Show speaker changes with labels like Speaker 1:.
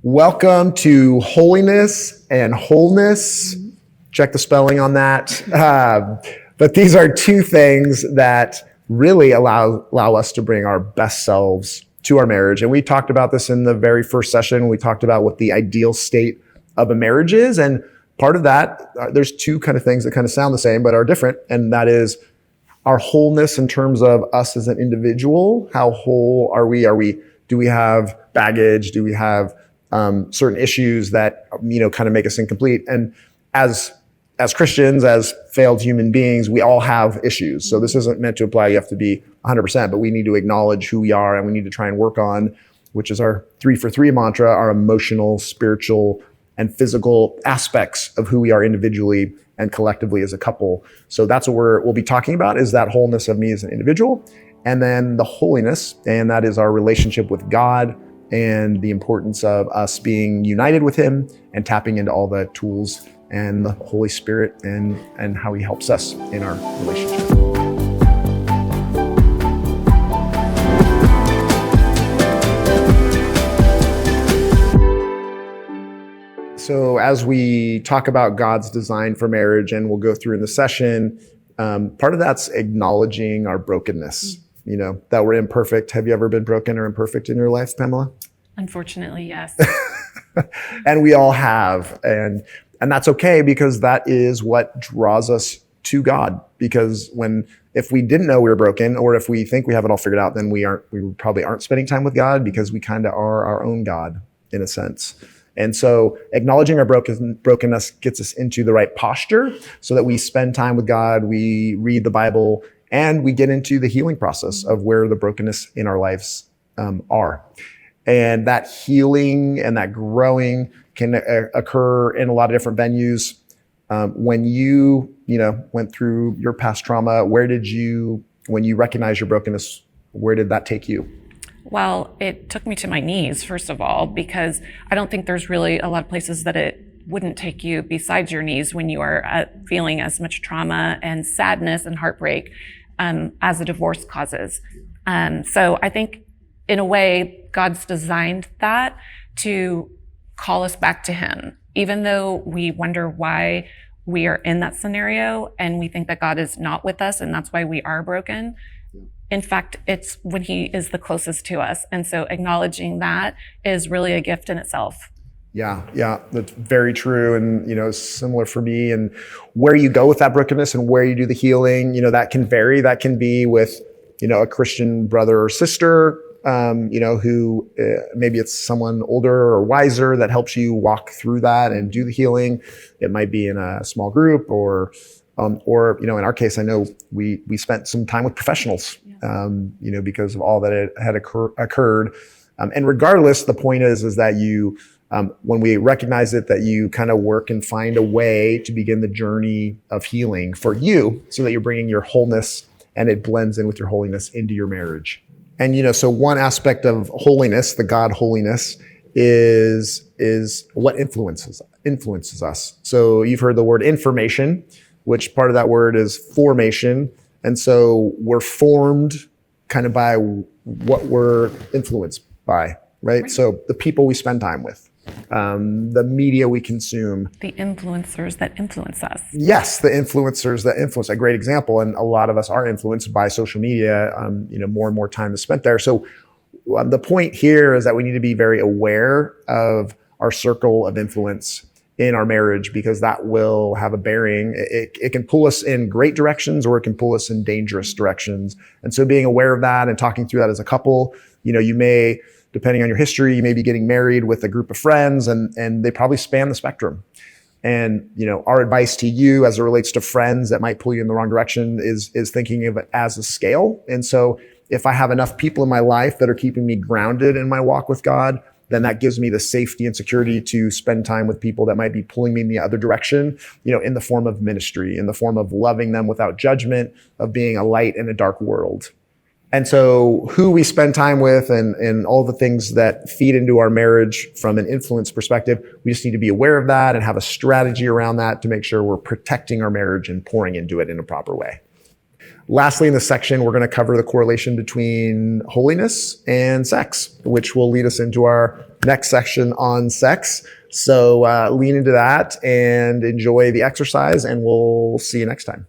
Speaker 1: Welcome to Holiness and Wholeness. Check the spelling on that. But these are two things that really allow us to bring our best selves to our marriage. And we talked about this in the very first session. We talked about what the ideal state of a marriage is. And part of that, there's two kind of things that kind of sound the same, but are different. And that is our wholeness in terms of us as an individual. How whole are we? Do we have baggage? Do we have certain issues that, kind of make us incomplete? And as Christians, as failed human beings, we all have issues. So this isn't meant to imply you have to be 100%, but we need to acknowledge who we are, and we need to try and work on, which is our 3 for 3 mantra, our emotional, spiritual, and physical aspects of who we are individually and collectively as a couple. So that's what we'll be talking about, is that wholeness of me as an individual, and then the holiness, and that is our relationship with God and the importance of us being united with Him and tapping into all the tools and the Holy Spirit and how He helps us in our relationship. So as we talk about God's design for marriage, and we'll go through in the session, part of that's acknowledging our brokenness, that we're imperfect. Have you ever been broken or imperfect in your life, Pamela?
Speaker 2: Unfortunately, yes.
Speaker 1: And we all have. And that's okay, because that is what draws us to God. Because if we didn't know we were broken, or if we think we have it all figured out, then we probably aren't spending time with God, because we kind of are our own God in a sense. And so acknowledging our brokenness gets us into the right posture so that we spend time with God, we read the Bible, and we get into the healing process of where the brokenness in our lives are. And that healing and that growing can occur in a lot of different venues. When you, went through your past trauma, when you recognized your brokenness, where did that take you?
Speaker 2: Well, it took me to my knees, first of all, because I don't think there's really a lot of places that it wouldn't take you besides your knees when you are feeling as much trauma and sadness and heartbreak as a divorce causes. So I think, in a way, God's designed that to call us back to Him, even though we wonder why we are in that scenario and we think that God is not with us and that's why we are broken. In fact, it's when He is the closest to us. And so acknowledging that is really a gift in itself.
Speaker 1: Yeah, that's very true. And, similar for me. And where you go with that brokenness and where you do the healing, that can vary. That can be with, a Christian brother or sister, who maybe it's someone older or wiser that helps you walk through that and do the healing. It might be in a small group or in our case, I know we spent some time with professionals, because of all that had occurred. And regardless, the point is that you, when we recognize it, that you kind of work and find a way to begin the journey of healing for you, so that you're bringing your wholeness and it blends in with your holiness into your marriage. And, so one aspect of holiness, the God holiness, is what influences us. So you've heard the word information, which part of that word is formation. And so we're formed kind of by what we're influenced by, right? So the people we spend time with, the media we consume.
Speaker 2: The influencers that influence us.
Speaker 1: Yes, the influencers that influence. A great example. And a lot of us are influenced by social media. More and more time is spent there. So the point here is that we need to be very aware of our circle of influence in our marriage, because that will have a bearing. It can pull us in great directions, or it can pull us in dangerous directions. And so being aware of that and talking through that as a couple, you may, depending on your history, you may be getting married with a group of friends, and they probably span the spectrum. And, our advice to you as it relates to friends that might pull you in the wrong direction is thinking of it as a scale. And so if I have enough people in my life that are keeping me grounded in my walk with God, then that gives me the safety and security to spend time with people that might be pulling me in the other direction, in the form of ministry, in the form of loving them without judgment, of being a light in a dark world. And so who we spend time with and all the things that feed into our marriage from an influence perspective, we just need to be aware of that and have a strategy around that to make sure we're protecting our marriage and pouring into it in a proper way. Lastly, in this section, we're going to cover the correlation between holiness and sex, which will lead us into our next section on sex. So lean into that and enjoy the exercise, and we'll see you next time.